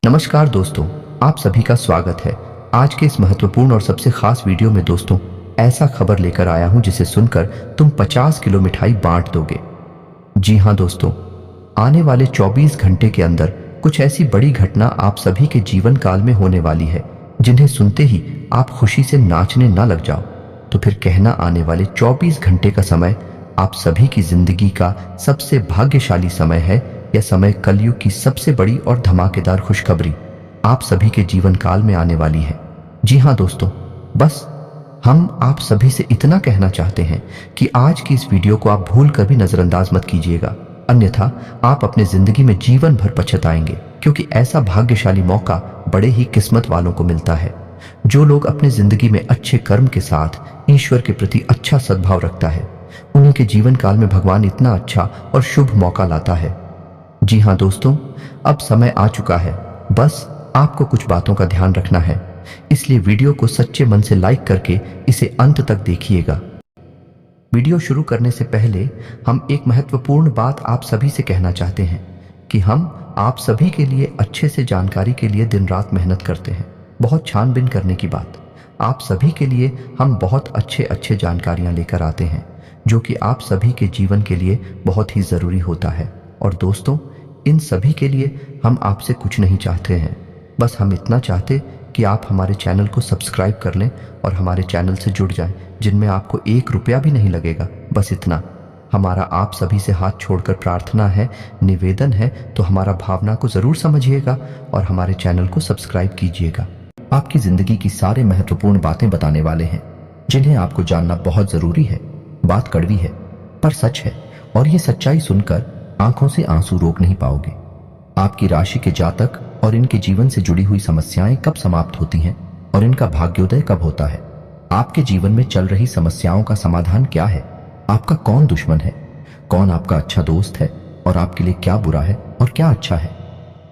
नमस्कार दोस्तों, आप सभी का स्वागत है। आज के इस महत्वपूर्ण और सबसे खास वीडियो में दोस्तों ऐसा खबर लेकर आया हूं जिसे सुनकर तुम 50 किलो मिठाई बांट दोगे। जी हां दोस्तों, आने वाले 24 घंटे के अंदर कुछ ऐसी बड़ी घटना आप सभी के जीवन काल में होने वाली है जिन्हें सुनते ही आप खुशी से नाचने ना लग जाओ। तो फिर कहना आने वाले 24 घंटे का समय आप सभी की जिंदगी का सबसे भाग्यशाली समय है। यह समय कलयुग की सबसे बड़ी और धमाकेदार खुशखबरी आप सभी के जीवन काल में आने वाली है। जी हां दोस्तों, बस हम आप सभी से इतना कहना चाहते हैं कि आज की इस वीडियो को आप भूल कर भी नजरअंदाज मत कीजिएगा, अन्यथा आप अपने जिंदगी में जीवन भर पछताएंगे। क्योंकि ऐसा भाग्यशाली मौका बड़े ही किस्मत वालों को मिलता है। जो लोग अपने जिंदगी में अच्छे कर्म के साथ ईश्वर के प्रति अच्छा सद्भाव रखता है, उन्हीं के जीवन काल में भगवान इतना अच्छा और शुभ मौका लाता है। जी हां दोस्तों, अब समय आ चुका है। बस आपको कुछ बातों का ध्यान रखना है, इसलिए वीडियो को सच्चे मन से लाइक करके इसे अंत तक देखिएगा। वीडियो शुरू करने से पहले हम एक महत्वपूर्ण बात आप सभी से कहना चाहते हैं कि हम आप सभी के लिए अच्छे से जानकारी के लिए दिन रात मेहनत करते हैं। बहुत छानबीन करने की बात, आप सभी के लिए हम बहुत अच्छे जानकारियां लेकर आते हैं जो कि आप सभी के जीवन के लिए बहुत ही जरूरी होता है। और दोस्तों, इन सभी के लिए हम आपसे कुछ नहीं चाहते हैं, बस हम इतना चाहते कि आप हमारे चैनल को सब्सक्राइब कर लें और हमारे चैनल से जुड़ जाएं, जिनमें आपको 1 रुपया भी नहीं लगेगा। बस इतना हमारा आप सभी से हाथ छोड़कर प्रार्थना है, निवेदन है। तो हमारा भावना को जरूर समझिएगा और हमारे चैनल को सब्सक्राइब कीजिएगा। आपकी जिंदगी की सारे महत्वपूर्ण बातें बताने वाले हैं जिन्हें आपको जानना बहुत जरूरी है। बात कड़वी है पर सच है, और ये सच्चाई सुनकर आंखों से आंसू रोक नहीं पाओगे। आपकी राशि के जातक और इनके जीवन से जुड़ी हुई समस्याएं कब समाप्त होती हैं और इनका भाग्योदय कब होता है। आपके जीवन में चल रही समस्याओं का समाधान क्या है, आपका कौन दुश्मन है, कौन आपका अच्छा दोस्त है और आपके लिए क्या बुरा है और क्या अच्छा है।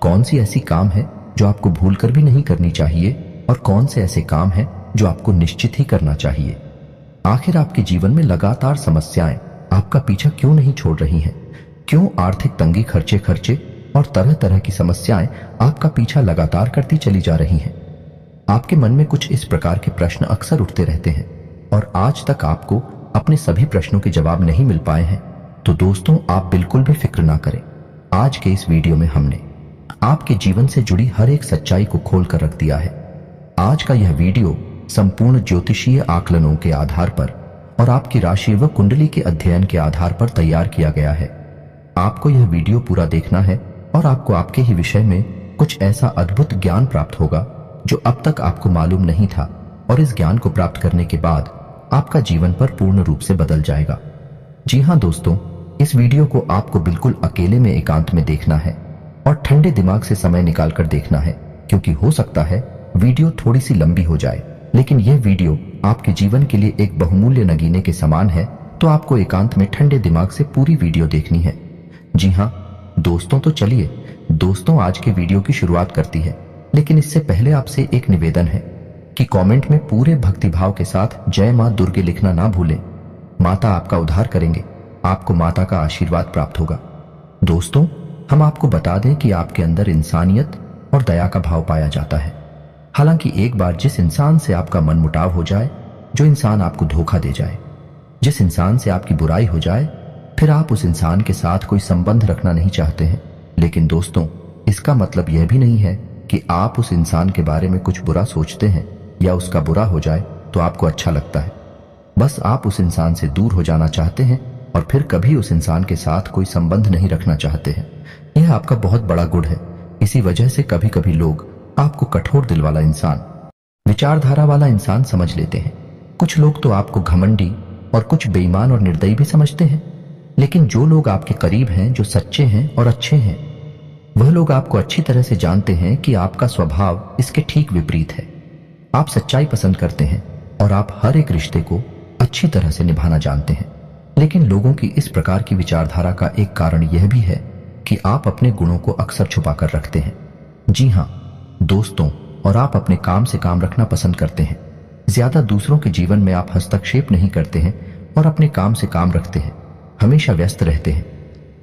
कौन सी ऐसी काम है जो आपको भूल कर भी नहीं करनी चाहिए और कौन से ऐसे काम है जो आपको निश्चित ही करना चाहिए। आखिर आपके जीवन में लगातार समस्याएं आपका पीछा क्यों नहीं छोड़ रही हैं? क्यों आर्थिक तंगी, खर्चे और तरह तरह की समस्याएं आपका पीछा लगातार करती चली जा रही हैं? आपके मन में कुछ इस प्रकार के प्रश्न अक्सर उठते रहते हैं और आज तक आपको अपने सभी प्रश्नों के जवाब नहीं मिल पाए हैं। तो दोस्तों, आप बिल्कुल भी फिक्र ना करें। आज के इस वीडियो में हमने आपके जीवन से जुड़ी हर एक सच्चाई को खोल कर रख दिया है। आज का यह वीडियो संपूर्ण ज्योतिषीय आकलनों के आधार पर और आपकी राशि व कुंडली के अध्ययन के आधार पर तैयार किया गया है। आपको यह वीडियो पूरा देखना है और आपको आपके ही विषय में कुछ ऐसा अद्भुत ज्ञान प्राप्त होगा जो अब तक आपको मालूम नहीं था, और इस ज्ञान को प्राप्त करने के बाद आपका जीवन पर पूर्ण रूप से बदल जाएगा। जी हां दोस्तों, इस वीडियो को आपको बिल्कुल अकेले में एकांत में देखना है और ठंडे दिमाग से समय निकालकर देखना है, क्योंकि हो सकता है वीडियो थोड़ी सी लंबी हो जाए, लेकिन यह वीडियो आपके जीवन के लिए एक बहुमूल्य नगीने के समान है। तो आपको एकांत में ठंडे दिमाग से पूरी वीडियो देखनी है। जी हां दोस्तों, तो चलिए दोस्तों, आज के वीडियो की शुरुआत करती है। लेकिन इससे पहले आपसे एक निवेदन है कि कमेंट में पूरे भक्तिभाव के साथ जय मां दुर्गे लिखना ना भूलें। माता आपका उद्धार करेंगे, आपको माता का आशीर्वाद प्राप्त होगा। दोस्तों, हम आपको बता दें कि आपके अंदर इंसानियत और दया का भाव पाया जाता है। हालांकि एक बार जिस इंसान से आपका मनमुटाव हो जाए, जो इंसान आपको धोखा दे जाए, जिस इंसान से आपकी बुराई हो जाए, फिर आप उस इंसान के साथ कोई संबंध रखना नहीं चाहते हैं। लेकिन दोस्तों, इसका मतलब यह भी नहीं है कि आप उस इंसान के बारे में कुछ बुरा सोचते हैं या उसका बुरा हो जाए तो आपको अच्छा लगता है। बस आप उस इंसान से दूर हो जाना चाहते हैं और फिर कभी उस इंसान के साथ कोई संबंध नहीं रखना चाहते हैं। यह आपका बहुत बड़ा गुण है। इसी वजह से कभी कभी लोग आपको कठोर दिल वाला इंसान, विचारधारा वाला इंसान समझ लेते हैं। कुछ लोग तो आपको घमंडी और कुछ बेईमान और निर्दयी भी समझते हैं। लेकिन जो लोग आपके करीब हैं, जो सच्चे हैं और अच्छे हैं, वह लोग आपको अच्छी तरह से जानते हैं कि आपका स्वभाव इसके ठीक विपरीत है। आप सच्चाई पसंद करते हैं और आप हर एक रिश्ते को अच्छी तरह से निभाना जानते हैं। लेकिन लोगों की इस प्रकार की विचारधारा का एक कारण यह भी है कि आप अपने गुणों को अक्सर छुपा कर रखते हैं। जी हां दोस्तों, और आप अपने काम से काम रखना पसंद करते हैं। ज्यादा दूसरों के जीवन में आप हस्तक्षेप नहीं करते हैं और अपने काम से काम रखते हैं, हमेशा व्यस्त रहते हैं।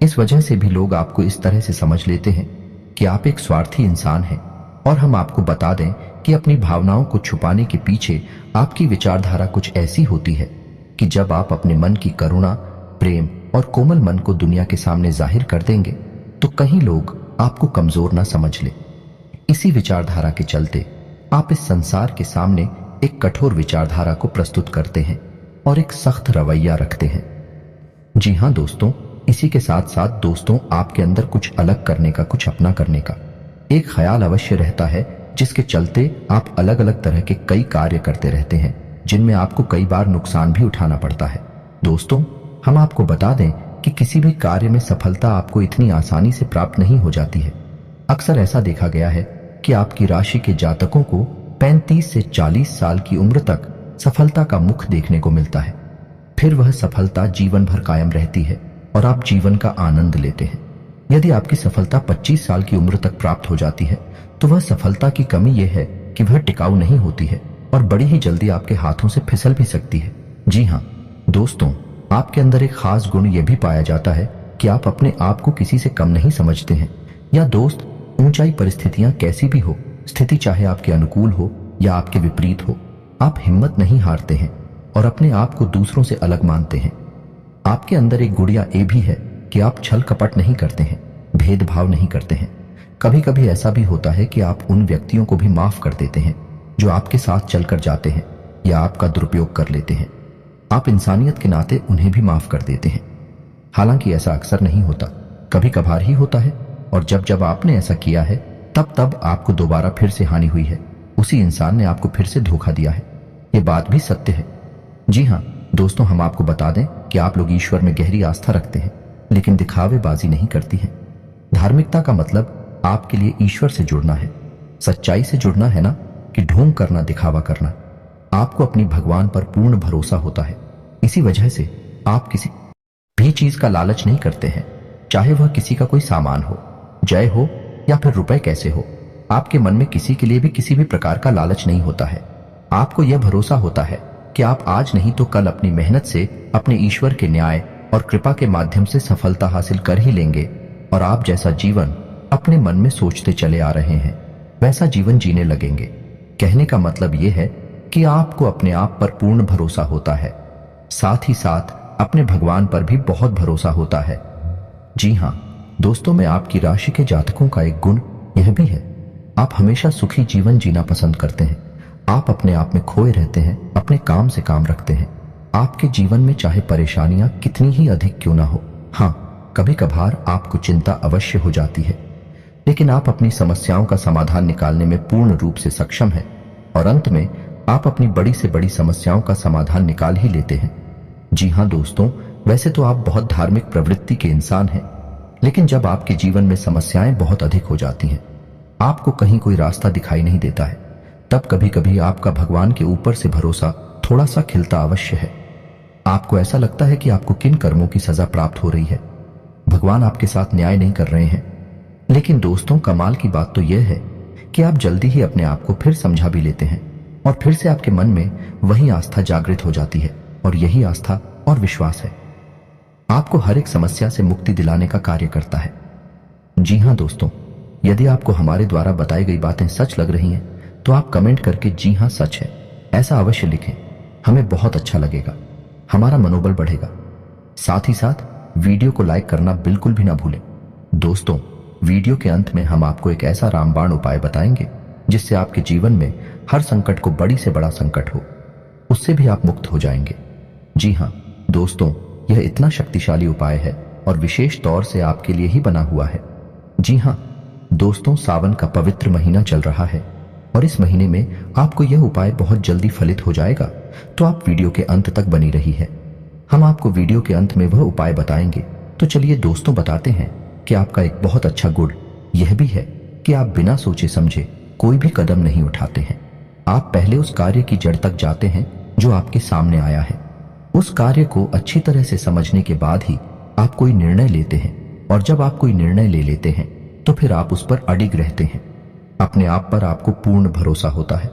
इस वजह से भी लोग आपको इस तरह से समझ लेते हैं कि आप एक स्वार्थी इंसान हैं और हम आपको बता दें कि अपनी भावनाओं को छुपाने के पीछे आपकी विचारधारा कुछ ऐसी होती है कि जब आप अपने मन की करुणा, प्रेम और कोमल मन को दुनिया के सामने जाहिर कर देंगे तो कहीं लोग आपको कमजोर ना समझ ले। इसी विचारधारा के चलते आप इस संसार के सामने एक कठोर विचारधारा को प्रस्तुत करते हैं और एक सख्त रवैया रखते हैं। जी हां दोस्तों, इसी के साथ साथ दोस्तों आपके अंदर कुछ अलग करने का, कुछ अपना करने का एक ख्याल अवश्य रहता है, जिसके चलते आप अलग अलग तरह के कई कार्य करते रहते हैं जिनमें आपको कई बार नुकसान भी उठाना पड़ता है। दोस्तों, हम आपको बता दें कि किसी भी कार्य में सफलता आपको इतनी आसानी से प्राप्त नहीं हो जाती है। अक्सर ऐसा देखा गया है कि आपकी राशि के जातकों को 35 से 40 साल की उम्र तक सफलता का मुख देखने को मिलता है। फिर वह सफलता जीवन भर कायम रहती है और आप जीवन का आनंद लेते हैं। यदि आपकी सफलता 25 साल की उम्र तक प्राप्त हो जाती है तो वह सफलता की कमी यह है कि वह टिकाऊ नहीं होती है और बड़ी ही जल्दी आपके हाथों से फिसल भी सकती है। जी हाँ दोस्तों, आपके अंदर एक खास गुण यह भी पाया जाता है कि आप अपने आप को किसी से कम नहीं समझते हैं। या दोस्त, ऊंचाई परिस्थितियां कैसी भी हो, स्थिति चाहे आपके अनुकूल हो या आपके विपरीत हो, आप हिम्मत नहीं हारते हैं और अपने आप को दूसरों से अलग मानते हैं। आपके अंदर एक गुड़िया ये भी है कि आप छल कपट नहीं करते हैं, भेदभाव नहीं करते हैं। कभी कभी ऐसा भी होता है कि आप उन व्यक्तियों को भी माफ कर देते हैं जो आपके साथ चलकर जाते हैं या आपका दुरुपयोग कर लेते हैं। आप इंसानियत के नाते उन्हें भी माफ कर देते हैं। हालांकि ऐसा अक्सर नहीं होता, कभी कभार ही होता है, और जब जब आपने ऐसा किया है तब तब आपको दोबारा फिर से हानि हुई है। उसी इंसान ने आपको फिर से धोखा दिया है। ये बात भी सत्य है। जी हाँ दोस्तों, हम आपको बता दें कि आप लोग ईश्वर में गहरी आस्था रखते हैं लेकिन दिखावेबाजी नहीं करती हैं। धार्मिकता का मतलब आपके लिए ईश्वर से जुड़ना है, सच्चाई से जुड़ना है, ना कि ढोंग करना, दिखावा करना। आपको अपनी भगवान पर पूर्ण भरोसा होता है। इसी वजह से आप किसी भी चीज का लालच नहीं करते हैं, चाहे वह किसी का कोई सामान हो, जय हो या फिर रुपए कैसे हो। आपके मन में किसी के लिए भी किसी भी प्रकार का लालच नहीं होता है। आपको यह भरोसा होता है कि आप आज नहीं तो कल अपनी मेहनत से अपने ईश्वर के न्याय और कृपा के माध्यम से सफलता हासिल कर ही लेंगे और आप जैसा जीवन अपने मन में सोचते चले आ रहे हैं वैसा जीवन जीने लगेंगे। कहने का मतलब यह है कि आपको अपने आप पर पूर्ण भरोसा होता है, साथ ही साथ अपने भगवान पर भी बहुत भरोसा होता है। जी हाँ दोस्तों, में आपकी राशि के जातकों का एक गुण यह भी है, आप हमेशा सुखी जीवन जीना पसंद करते हैं। आप अपने आप में खोए रहते हैं, अपने काम से काम रखते हैं। आपके जीवन में चाहे परेशानियां कितनी ही अधिक क्यों ना हो, हाँ कभी कभार आपको चिंता अवश्य हो जाती है, लेकिन आप अपनी समस्याओं का समाधान निकालने में पूर्ण रूप से सक्षम हैं और अंत में आप अपनी बड़ी से बड़ी समस्याओं का समाधान निकाल ही लेते हैं। जी हाँ दोस्तों, वैसे तो आप बहुत धार्मिक प्रवृत्ति के इंसान हैं, लेकिन जब आपके जीवन में समस्याएं बहुत अधिक हो जाती हैं, आपको कहीं कोई रास्ता दिखाई नहीं देता है, तब कभी कभी आपका भगवान के ऊपर से भरोसा थोड़ा सा खिलता अवश्य है। आपको ऐसा लगता है कि आपको किन कर्मों की सजा प्राप्त हो रही है, भगवान आपके साथ न्याय नहीं कर रहे हैं। लेकिन दोस्तों, कमाल की बात तो यह है कि आप जल्दी ही अपने आप को फिर समझा भी लेते हैं और फिर से आपके मन में वही आस्था जागृत हो जाती है और यही आस्था और विश्वास है आपको हर एक समस्या से मुक्ति दिलाने का कार्य करता है। जी हाँ दोस्तों, यदि आपको हमारे द्वारा बताई गई बातें सच लग रही हैं तो आप कमेंट करके जी हाँ सच है ऐसा अवश्य लिखें। हमें बहुत अच्छा लगेगा, हमारा मनोबल बढ़ेगा। साथ ही साथ वीडियो को लाइक करना बिल्कुल भी ना भूलें। दोस्तों, वीडियो के अंत में हम आपको एक ऐसा रामबाण उपाय बताएंगे जिससे आपके जीवन में हर संकट को बड़ी से बड़ा संकट हो उससे भी आप मुक्त हो जाएंगे। जी हाँ दोस्तों, यह इतना शक्तिशाली उपाय है और विशेष तौर से आपके लिए ही बना हुआ है। जी हाँ दोस्तों, सावन का पवित्र महीना चल रहा है और इस महीने में आपको यह उपाय बहुत जल्दी फलित हो जाएगा, तो आप वीडियो के अंत तक बनी रही है। हम आपको वीडियो के अंत में वह उपाय बताएंगे। तो चलिए दोस्तों, बताते हैं कि आपका एक बहुत अच्छा गुण यह भी है कि आप बिना सोचे समझे कोई भी कदम नहीं उठाते हैं। आप पहले उस कार्य की जड़ तक जाते हैं जो आपके सामने आया है। उस कार्य को अच्छी तरह से समझने के बाद ही आप कोई निर्णय लेते हैं और जब आप कोई निर्णय ले लेते हैं तो फिर आप उस पर अडिग रहते हैं। अपने आप पर आपको पूर्ण भरोसा होता है।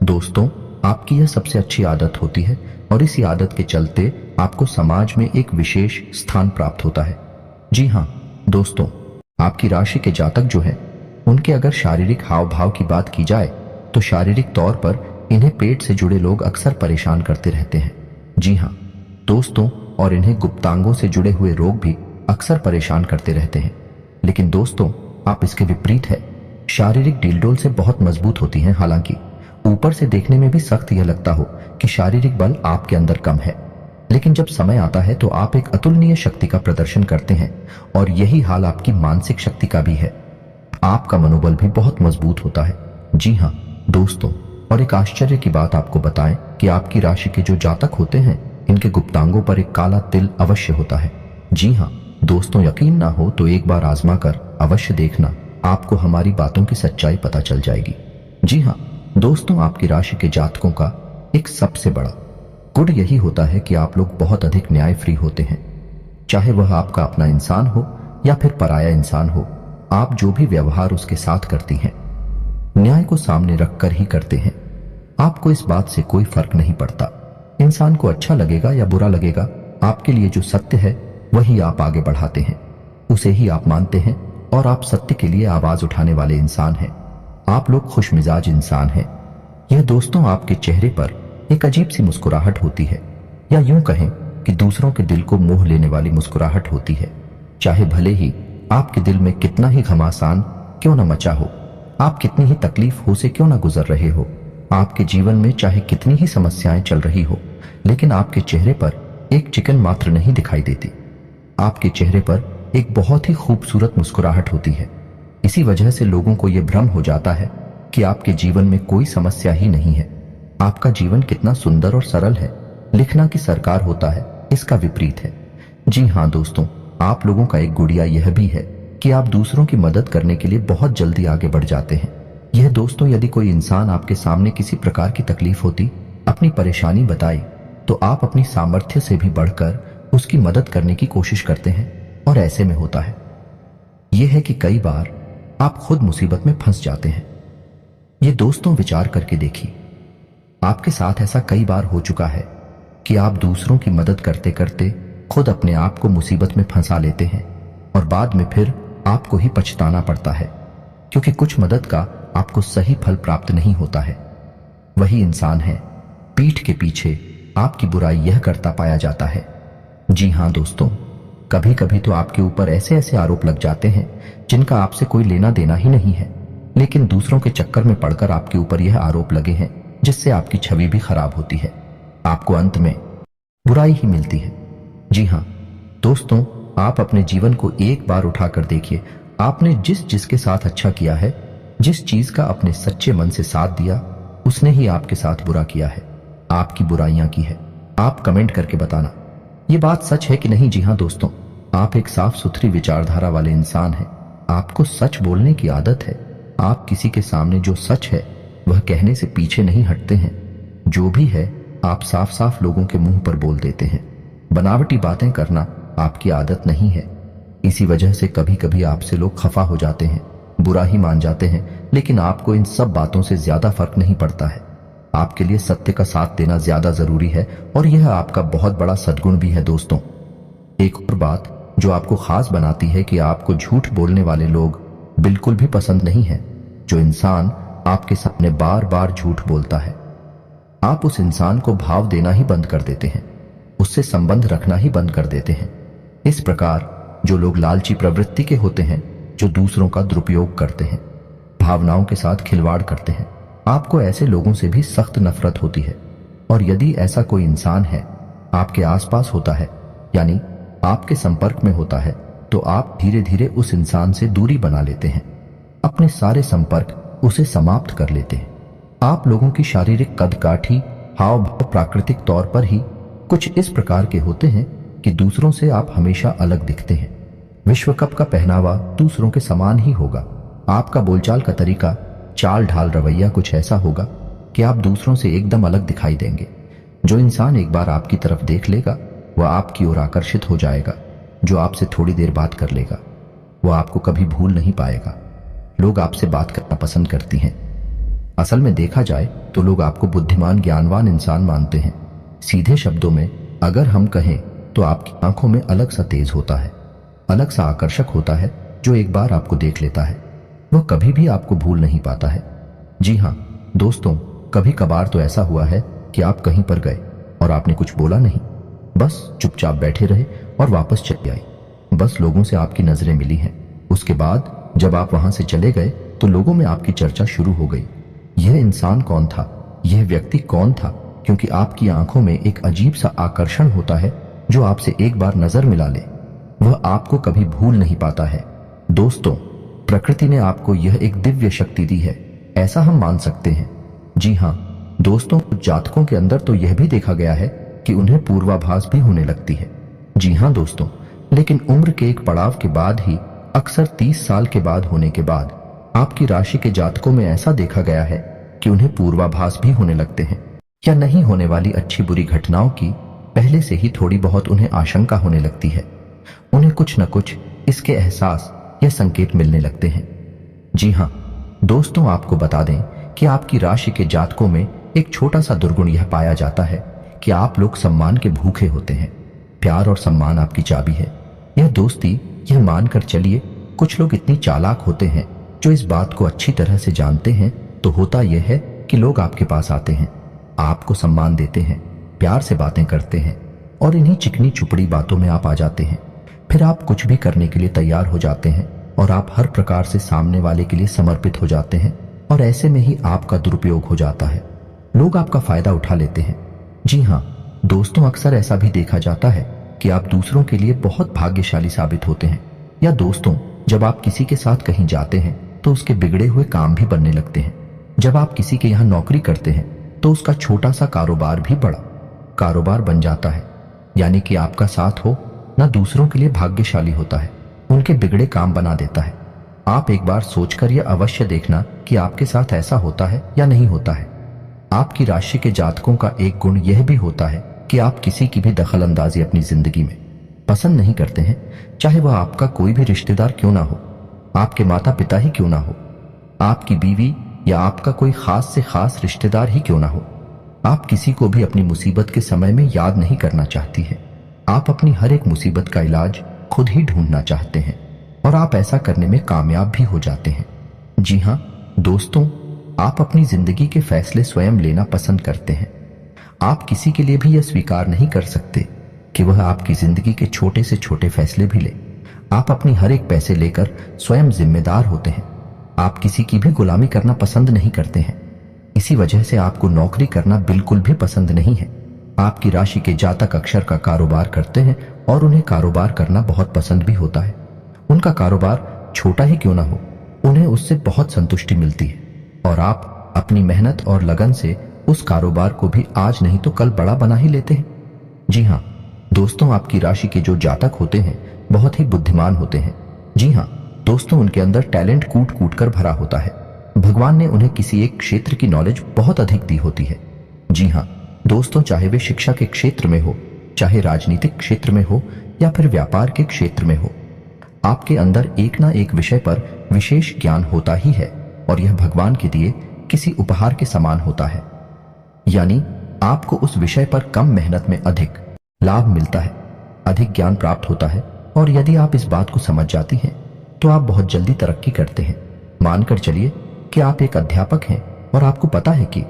दोस्तों, आपकी यह सबसे अच्छी आदत होती है और इसी आदत के चलते आपको समाज में एक विशेष स्थान प्राप्त होता है। जी हाँ दोस्तों, आपकी राशि के जातक जो है उनके अगर शारीरिक हाव भाव की बात की जाए तो शारीरिक तौर पर इन्हें पेट से जुड़े लोग अक्सर परेशान करते रहते हैं। जी हाँ दोस्तों, और इन्हें गुप्तांगों से जुड़े हुए रोग भी अक्सर परेशान करते रहते हैं। लेकिन दोस्तों, आप इसके विपरीत है। शारीरिक डीलडोल से बहुत मजबूत होती हैं। हालांकि ऊपर से देखने में भी सख्त यह लगता हो कि शारीरिक बल आपके अंदर कम है, लेकिन जब समय आता है तो आप एक अतुलनीय शक्ति का प्रदर्शन करते हैं। और यही हाल आपकी मानसिक शक्ति का भी है। आपका मनोबल भी बहुत मजबूत होता है। जी हाँ दोस्तों, और एक आश्चर्य की बात आपको बताएं कि आपकी राशि के जो जातक होते हैं, इनके गुप्तांगों पर एक काला तिल अवश्य होता है। जी हाँ दोस्तों, यकीन ना हो तो एक बार आजमा कर अवश्य देखना, आपको हमारी बातों की सच्चाई पता चल जाएगी। जी हाँ दोस्तों, आपकी राशि के जातकों का एक सबसे बड़ा गुण यही होता है कि आप लोग बहुत अधिक न्याय फ्री होते हैं। चाहे वह आपका अपना इंसान हो या फिर पराया इंसान हो, आप जो भी व्यवहार उसके साथ करती हैं, न्याय को सामने रखकर ही करते हैं। आपको इस बात से कोई फर्क नहीं पड़ता इंसान को अच्छा लगेगा या बुरा लगेगा। आपके लिए जो सत्य है वही आप आगे बढ़ाते हैं, उसे ही आप मानते हैं, और आप सत्य के लिए आवाज उठाने वाले इंसान हैं। आप लोग खुशमिजाज इंसान हैं। यह दोस्तों आपके चेहरे पर एक अजीब सी मुस्कुराहट होती है, या यूं कहें कि दूसरों के दिल को मोह लेने वाली मुस्कुराहट होती है। चाहे भले ही आपके दिल में कितना ही घमासान क्यों न मचा हो, आप कितनी ही तकलीफ हो से क्यों न गुजर रहे हो, आपके जीवन में चाहे कितनी ही समस्याएं चल रही हो, लेकिन आपके चेहरे पर एक चिकन मात्र नहीं दिखाई देती। आपके चेहरे पर एक बहुत ही खूबसूरत मुस्कुराहट होती है। इसी वजह से लोगों को यह भ्रम हो जाता है कि आपके जीवन में कोई समस्या ही नहीं है। आपका जीवन कितना सुंदर और सरल है। लिखना की सरकार होता है, इसका विपरीत है। जी हाँ दोस्तों, आप लोगों का एक गुड़िया यह भी है कि आप दूसरों की मदद करने के लिए बहुत जल्दी आगे बढ़ जाते हैं। यह दोस्तों, यदि कोई इंसान आपके सामने किसी प्रकार की तकलीफ होती, अपनी परेशानी बताई, तो आप अपनी सामर्थ्य से भी बढ़कर उसकी मदद करने की कोशिश करते हैं। और ऐसे में होता है यह है कि कई बार आप खुद मुसीबत में फंस जाते हैं। ये दोस्तों विचार करके देखिए, आपके साथ ऐसा कई बार हो चुका है कि आप दूसरों की मदद करते करते खुद अपने आप को मुसीबत में फंसा लेते हैं, और बाद में फिर आपको ही पछताना पड़ता है, क्योंकि कुछ मदद का आपको सही फल प्राप्त नहीं होता है। वही इंसान है, पीठ के पीछे आपकी बुराई यह करता पाया जाता है। जी हाँ दोस्तों, कभी कभी तो आपके ऊपर ऐसे ऐसे आरोप लग जाते हैं जिनका आपसे कोई लेना देना ही नहीं है, लेकिन दूसरों के चक्कर में पड़कर आपके ऊपर यह आरोप लगे हैं, जिससे आपकी छवि भी खराब होती है। आपको अंत में बुराई ही मिलती है। जी हाँ दोस्तों, आप अपने जीवन को एक बार उठाकर देखिए। आपने जिसके साथ अच्छा किया है, जिस चीज का अपने सच्चे मन से साथ दिया, उसने ही आपके साथ बुरा किया है, आपकी बुराइयां की है। आप कमेंट करके बताना ये बात सच है कि नहीं। जी हाँ दोस्तों, आप एक साफ सुथरी विचारधारा वाले इंसान हैं। आपको सच बोलने की आदत है। आप किसी के सामने जो सच है वह कहने से पीछे नहीं हटते हैं। जो भी है आप साफ साफ लोगों के मुंह पर बोल देते हैं। बनावटी बातें करना आपकी आदत नहीं है। इसी वजह से कभी कभी आपसे लोग खफा हो जाते हैं, बुरा ही मान जाते हैं, लेकिन आपको इन सब बातों से ज्यादा फर्क नहीं पड़ता है। आपके लिए सत्य का साथ देना ज्यादा जरूरी है, और यह आपका बहुत बड़ा सद्गुण भी है दोस्तों। एक और बात जो आपको खास बनाती है कि आपको झूठ बोलने वाले लोग बिल्कुल भी पसंद नहीं है। जो इंसान आपके सामने बार बार झूठ बोलता है, आप उस इंसान को भाव देना ही बंद कर देते हैं, उससे संबंध रखना ही बंद कर देते हैं। इस प्रकार जो लोग लालची प्रवृत्ति के होते हैं, जो दूसरों का दुरुपयोग करते हैं, भावनाओं के साथ खिलवाड़ करते हैं, आपको ऐसे लोगों से भी सख्त नफरत होती है। और यदि ऐसा कोई इंसान है आपके आसपास होता है, यानी आपके संपर्क में होता है, तो आप धीरे धीरे उस इंसान से दूरी बना लेते हैं, अपने सारे संपर्क उसे समाप्त कर लेते हैं। आप लोगों की शारीरिक कदकाठी, हाव भाव प्राकृतिक तौर पर ही कुछ इस प्रकार के होते हैं कि दूसरों से आप हमेशा अलग दिखते हैं। विश्व कप का पहनावा दूसरों के समान ही होगा। आपका बोलचाल का तरीका, चाल ढाल, रवैया कुछ ऐसा होगा कि आप दूसरों से एकदम अलग दिखाई देंगे। जो इंसान एक बार आपकी तरफ देख लेगा वह आपकी ओर आकर्षित हो जाएगा। जो आपसे थोड़ी देर बात कर लेगा वह आपको कभी भूल नहीं पाएगा। लोग आपसे बात करना पसंद करती हैं। असल में देखा जाए तो लोग आपको बुद्धिमान, ज्ञानवान इंसान मानते हैं। सीधे शब्दों में अगर हम कहें तो आपकी आंखों में अलग सा तेज होता है, अलग सा आकर्षक होता है, जो एक बार आपको देख लेता है। वह कभी भी आपको भूल नहीं पाता है। जी हाँ दोस्तों, कभी कभार तो ऐसा हुआ है कि आप कहीं पर गए और आपने कुछ बोला नहीं, बस चुपचाप बैठे रहे और वापस चले आए। बस लोगों से आपकी नजरें मिली हैं। उसके बाद जब आप वहां से चले गए तो लोगों में आपकी चर्चा शुरू हो गई। यह इंसान कौन था, यह व्यक्ति कौन था, क्योंकि आपकी आंखों में एक अजीब सा आकर्षण होता है। जो आपसे एक बार नजर मिला ले वह आपको कभी भूल नहीं पाता है। दोस्तों, प्रकृति ने आपको यह एक दिव्य शक्ति दी है, ऐसा हम मान सकते हैं। जी हाँ दोस्तों, कुछ जातकों के अंदर तो यह भी देखा गया है कि उन्हें पूर्वाभास भी होने लगती है। जी हाँ दोस्तों, लेकिन उम्र के एक पड़ाव के बाद ही, अक्सर 30 साल के बाद होने के बाद, आपकी राशि के जातकों में ऐसा देखा गया है कि उन्हें पूर्वाभास भी होने लगते हैं, या नहीं होने वाली अच्छी बुरी घटनाओं की पहले से ही थोड़ी बहुत उन्हें आशंका होने लगती है। उन्हें कुछ न कुछ इसके एहसास या संकेत मिलने लगते हैं। जी हाँ दोस्तों, आपको बता दें कि आपकी राशि के जातकों में एक छोटा सा दुर्गुण यह पाया जाता है कि आप लोग सम्मान के भूखे होते हैं। प्यार और सम्मान आपकी चाबी है। यह दोस्ती, यह मानकर चलिए, कुछ लोग इतनी चालाक होते हैं जो इस बात को अच्छी तरह से जानते हैं, तो होता यह है कि लोग आपके पास आते हैं, आपको सम्मान देते हैं, प्यार से बातें करते हैं और इन्हीं चिकनी चुपड़ी बातों में आप आ जाते हैं। फिर आप कुछ भी करने के लिए तैयार हो जाते हैं और आप हर प्रकार से सामने वाले के लिए समर्पित हो जाते हैं, और ऐसे में ही आपका दुरुपयोग हो जाता है। लोग आपका फायदा उठा लेते हैं। जी हाँ दोस्तों, अक्सर ऐसा भी देखा जाता है कि आप दूसरों के लिए बहुत भाग्यशाली साबित होते हैं। या दोस्तों, जब आप किसी के साथ कहीं जाते हैं तो उसके बिगड़े हुए काम भी बनने लगते हैं। जब आप किसी के यहाँ नौकरी करते हैं तो उसका छोटा सा कारोबार भी बड़ा कारोबार बन जाता है। यानी कि आपका साथ हो ना दूसरों के लिए भाग्यशाली होता है, उनके बिगड़े काम बना देता है। आप एक बार सोचकर यह अवश्य देखना कि आपके साथ ऐसा होता है या नहीं होता है। आपकी राशि के जातकों का एक गुण यह भी होता है कि आप किसी की भी दखल अंदाजी अपनी जिंदगी में पसंद नहीं करते हैं, चाहे वह आपका कोई भी रिश्तेदार क्यों ना हो, आपके माता पिता ही क्यों ना हो, आपकी बीवी या आपका कोई खास से खास रिश्तेदार ही क्यों ना हो। आप किसी को भी अपनी मुसीबत के समय में याद नहीं करना चाहती है। आप अपनी हर एक मुसीबत का इलाज खुद ही ढूंढना चाहते हैं और आप ऐसा करने में कामयाब भी हो जाते हैं। जी हाँ दोस्तों, आप अपनी जिंदगी के फैसले स्वयं लेना पसंद करते हैं। आप किसी के लिए भी यह स्वीकार नहीं कर सकते कि वह आपकी जिंदगी के छोटे से छोटे फैसले भी ले। आप अपनी हर एक पैसे लेकर स्वयं जिम्मेदार होते हैं। आप किसी की भी गुलामी करना पसंद नहीं करते हैं। इसी वजह से आपको नौकरी करना बिल्कुल भी पसंद नहीं है। आपकी राशि के जातक अक्षर का कारोबार करते हैं और उन्हें कारोबार करना बहुत पसंद भी होता है। उनका कारोबार छोटा ही क्यों ना हो, उन्हें उससे बहुत संतुष्टि मिलती है और आप अपनी मेहनत और लगन से उस कारोबार को भी आज नहीं तो कल बड़ा बना ही लेते हैं। जी हाँ दोस्तों, आपकी राशि के जो जातक होते हैं बहुत ही बुद्धिमान होते हैं। जी हाँ दोस्तों, उनके अंदर टैलेंट कूट कूट कर भरा होता है। भगवान ने उन्हें किसी एक क्षेत्र की नॉलेज बहुत अधिक दी होती है। जी हाँ दोस्तों, चाहे वे शिक्षा के क्षेत्र में हो, चाहे राजनीतिक क्षेत्र में हो या फिर व्यापार के क्षेत्र में हो, आपके अंदर एक ना एक विषय पर विशेष ज्ञान होता ही है और यह भगवान के दिए किसी उपहार के समान होता है। यानी आपको उस विषय पर कम मेहनत में अधिक लाभ मिलता है, अधिक ज्ञान प्राप्त होता है, और यदि आप इस बात को समझ जाती हैं तो आप बहुत जल्दी तरक्की करते हैं। मानकर चलिए कि आप एक अध्यापक हैं और आपको पता है कि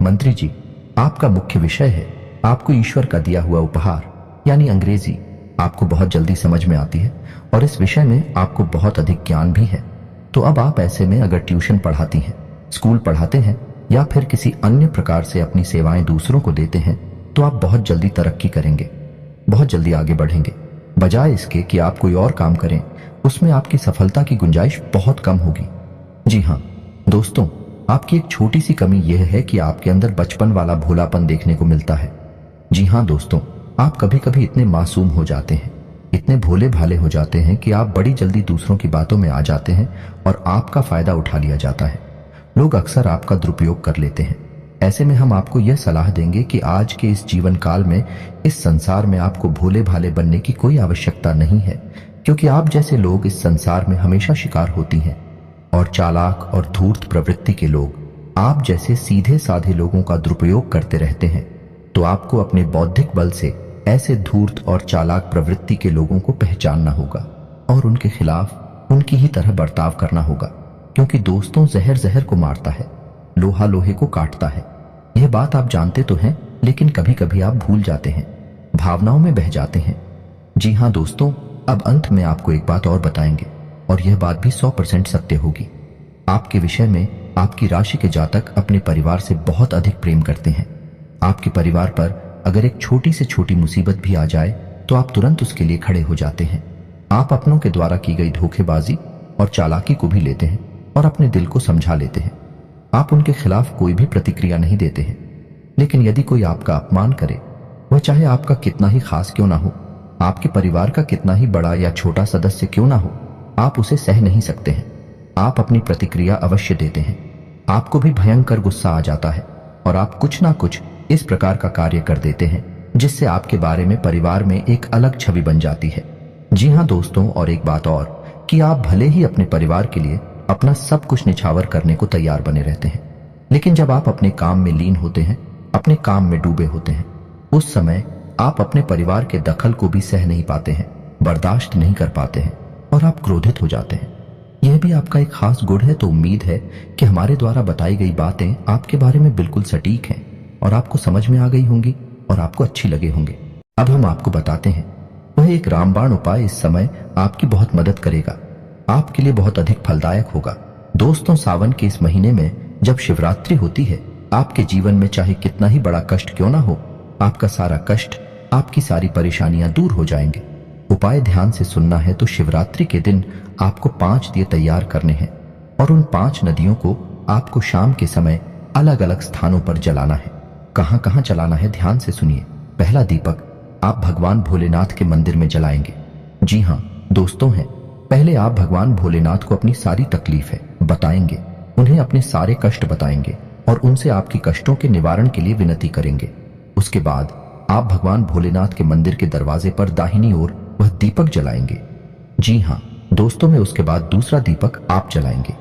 मंत्री जी, आपका मुख्य विषय है, आपको ईश्वर का दिया हुआ उपहार यानी अंग्रेजी आपको बहुत जल्दी समझ में आती है और इस विषय में आपको बहुत अधिक ज्ञान भी है। तो अब आप ऐसे में अगर ट्यूशन पढ़ाती हैं, स्कूल पढ़ाते हैं या फिर किसी अन्य प्रकार से अपनी सेवाएं दूसरों को देते हैं तो आप बहुत जल्दी तरक्की करेंगे, बहुत जल्दी आगे बढ़ेंगे। बजाय इसके कि आप कोई और काम करें, उसमें आपकी सफलता की गुंजाइश बहुत कम होगी। जी हाँ दोस्तों, आपकी एक छोटी सी कमी यह है कि आपके अंदर बचपन वाला भोलापन देखने को मिलता है। जी हाँ दोस्तों, आप कभी कभी इतने मासूम हो जाते हैं, इतने भोले भाले हो जाते हैं कि आप बड़ी जल्दी दूसरों की बातों में आ जाते हैं और आपका फायदा उठा लिया जाता है। लोग अक्सर आपका दुरुपयोग कर लेते हैं। ऐसे में हम आपको यह सलाह देंगे कि आज के इस जीवन काल में, इस संसार में आपको भोले भाले बनने की कोई आवश्यकता नहीं है, क्योंकि आप जैसे लोग इस संसार में हमेशा शिकार होती हैं और चालाक और धूर्त प्रवृत्ति के लोग आप जैसे सीधे साधे लोगों का दुरुपयोग करते रहते हैं। तो आपको अपने बौद्धिक बल से ऐसे धूर्त और चालाक प्रवृत्ति के लोगों को पहचानना होगा और उनके खिलाफ उनकी ही तरह बर्ताव करना होगा, क्योंकि दोस्तों जहर जहर को मारता है, लोहा लोहे को काटता है। यह बात आप जानते तो हैं, लेकिन कभी कभी आप भूल जाते हैं, भावनाओं में बह जाते हैं। जी हाँ दोस्तों, अब अंत में आपको एक बात और बताएंगे, और यह बात भी 100% सत्य होगी। आपके विषय में आपकी राशि के जातक अपने परिवार से बहुत अधिक प्रेम करते हैं। आपके परिवार पर अगर एक छोटी से छोटी मुसीबत भी आ जाए तो आप तुरंत उसके लिए खड़े हो जाते हैं। आप अपनों के द्वारा की गई धोखेबाजी और चालाकी को भी लेते हैं और अपने दिल को समझा लेते हैं। आप उनके खिलाफ कोई भी प्रतिक्रिया नहीं देते हैं, लेकिन यदि कोई आपका अपमान करे, वह चाहे आपका कितना ही खास क्यों ना हो, आपके परिवार का कितना ही बड़ा या छोटा सदस्य क्यों ना हो, आप उसे सह नहीं सकते हैं। आप अपनी प्रतिक्रिया अवश्य देते हैं। आपको भी भयंकर गुस्सा आ जाता है और आप कुछ ना कुछ इस प्रकार का कार्य कर देते हैं जिससे आपके बारे में परिवार में एक अलग छवि बन जाती है। जी हाँ दोस्तों, और एक बात और कि आप भले ही अपने परिवार के लिए अपना सब कुछ निछावर करने को तैयार बने रहते हैं, लेकिन जब आप अपने काम में लीन होते हैं, अपने काम में डूबे होते हैं, उस समय आप अपने परिवार के दखल को भी सह नहीं पाते हैं, बर्दाश्त नहीं कर पाते हैं और आप क्रोधित हो जाते हैं। यह भी आपका एक खास गुण है, तो उम्मीद है कि हमारे द्वारा बताई गई बातें आपके बारे में बिल्कुल सटीक हैं और आपको समझ में आ गई होंगी और आपको अच्छी लगे होंगे। अब हम आपको बताते हैं, वह एक रामबाण उपाय इस समय आपकी बहुत मदद करेगा, आपके लिए बहुत अधिक फलदायक होगा। दोस्तों, सावन के इस महीने में जब शिवरात्रि होती है, आपके जीवन में चाहे कितना ही बड़ा कष्ट क्यों ना हो, आपका सारा कष्ट, आपकी सारी परेशानियां दूर हो जाएंगे। उपाय ध्यान से सुनना है तो शिवरात्रि के दिन आपको 5 दिए तैयार करने हैं और उन 5 नदियों को आपको शाम के समय अलग अलग स्थानों पर जलाना है। कहां कहां जलाना है, ध्यान से सुनिए। पहला दीपक आप भगवान भोलेनाथ के मंदिर में जलाएंगे। जी हां दोस्तों, पहले आप भगवान भोलेनाथ को अपनी सारी तकलीफें बताएंगे, उन्हें अपने सारे कष्ट बताएंगे और उनसे आपकी कष्टों के निवारण के लिए विनती करेंगे। उसके बाद आप भगवान भोलेनाथ के मंदिर के दरवाजे पर दाहिनी ओर वह दीपक जलाएंगे। जी हाँ दोस्तों, में उसके बाद दूसरा दीपक आप जलाएंगे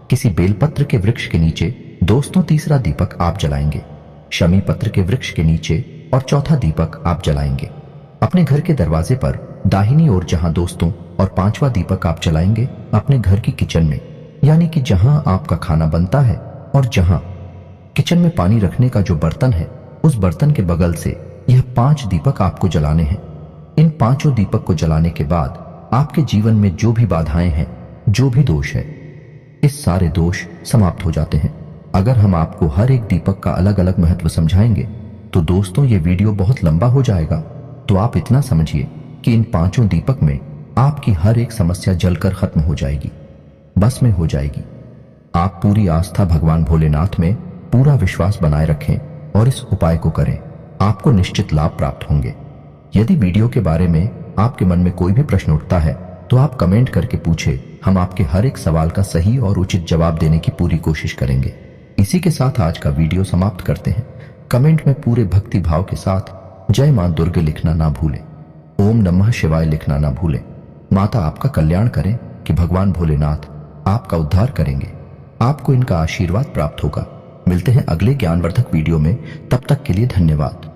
किसी बेलपत्र के वृक्ष के नीचे। दोस्तों, तीसरा दीपक आप जलाएंगे शमी पत्र के वृक्ष के नीचे और चौथा दीपक आप जलाएंगे अपने घर के दरवाजे पर दाहिनी ओर। जहां दोस्तों, और 5वां दीपक आप जलाएंगे अपने घर की किचन में, यानी कि जहां आपका खाना बनता है और जहां किचन में पानी रखने का जो बर्तन है, उस बर्तन के बगल से यह 5 दीपक आपको जलाने हैं। इन 5 दीपक को जलाने के बाद आपके जीवन में जो भी बाधाएं हैं, जो भी दोष है, इस सारे दोष समाप्त हो जाते हैं। अगर हम आपको हर एक दीपक का अलग अलग महत्व समझाएंगे तो दोस्तों ये वीडियो बहुत लंबा हो जाएगा। तो आप इतना समझिए कि इन 5 दीपक में आपकी हर एक समस्या जलकर खत्म हो जाएगी, बस में हो जाएगी। आप पूरी आस्था भगवान भोलेनाथ में पूरा विश्वास बनाए रखें और इस उपाय को करें, आपको निश्चित लाभ प्राप्त होंगे। यदि वीडियो के बारे में आपके मन में कोई भी प्रश्न उठता है तो आप कमेंट करके पूछे, हम आपके हर एक सवाल का सही और उचित जवाब देने की पूरी कोशिश करेंगे। इसी के साथ आज का वीडियो समाप्त करते हैं। कमेंट में पूरे भक्ति भाव के साथ जय मां दुर्गे लिखना ना भूलें, ओम नमः शिवाय लिखना ना भूलें। माता आपका कल्याण करें कि भगवान भोलेनाथ आपका उद्धार करेंगे, आपको इनका आशीर्वाद प्राप्त होगा। मिलते हैं अगले ज्ञानवर्धक वीडियो में, तब तक के लिए धन्यवाद।